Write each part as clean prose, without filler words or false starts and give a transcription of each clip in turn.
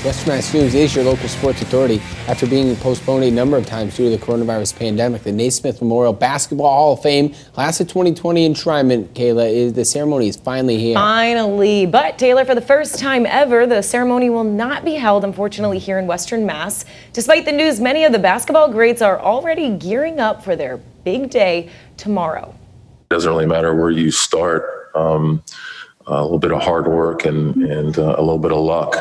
Western Mass News is your local sports authority. After being postponed a number of times due to the coronavirus pandemic, the Naismith Memorial Basketball Hall of Fame class of 2020 enshrinement, Kayla, the ceremony is finally here. Finally. But Taylor, for the first time ever, the ceremony will not be held, unfortunately, here in Western Mass. Despite the news, many of the basketball greats are already gearing up for their big day tomorrow. It doesn't really matter where you start. A little bit of hard work and a little bit of luck.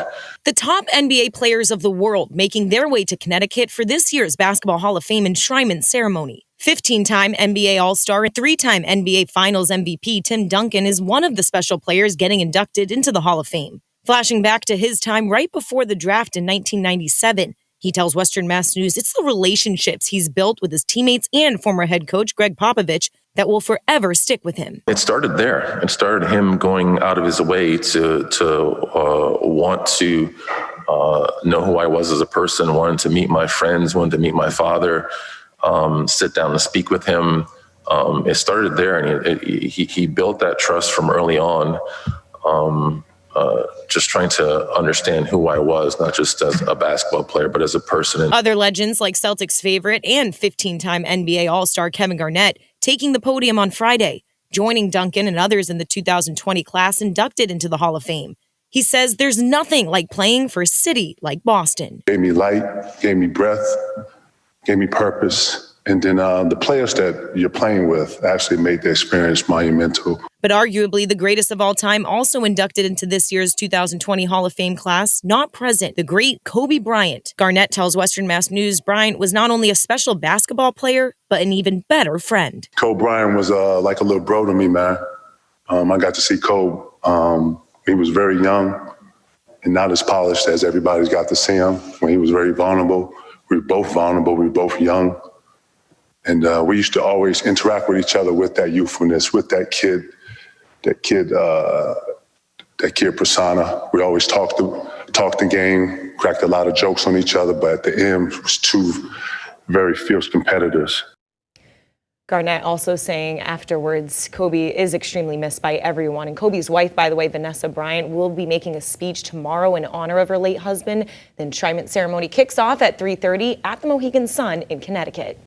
The top NBA players of the world making their way to Connecticut for this year's Basketball Hall of Fame enshrinement ceremony. 15-time NBA All-Star and 3-time NBA Finals MVP Tim Duncan is one of the special players getting inducted into the Hall of Fame. Flashing back to his time right before the draft in 1997, he tells Western Mass News it's the relationships he's built with his teammates and former head coach Greg Popovich that will forever stick with him. It started there. It started him going out of his way to want to know who I was as a person, wanted to meet my friends, wanted to meet my father, sit down and speak with him. It started there, and he built that trust from early on. Just trying to understand who I was, not just as a basketball player, but as a person. Other legends like Celtics favorite and 15-time NBA All-Star Kevin Garnett taking the podium on Friday, joining Duncan and others in the 2020 class inducted into the Hall of Fame. He says there's nothing like playing for a city like Boston. Gave me light, gave me breath, gave me purpose. And then the players that you're playing with actually made the experience monumental. But arguably the greatest of all time, also inducted into this year's 2020 Hall of Fame class, not present, the great Kobe Bryant. Garnett tells Western Mass News Bryant was not only a special basketball player, but an even better friend. Kobe Bryant was like a little bro to me, man. I got to see Kobe. He was very young and not as polished as everybody's got to see him. When he was very vulnerable, we were both vulnerable, we were both young. And we used to always interact with each other with that youthfulness, with that kid persona. We always talked the game, cracked a lot of jokes on each other, but at the end, it was two very fierce competitors. Garnett also saying afterwards, Kobe is extremely missed by everyone. And Kobe's wife, by the way, Vanessa Bryant, will be making a speech tomorrow in honor of her late husband. The enshrinement ceremony kicks off at 3:30 at the Mohegan Sun in Connecticut.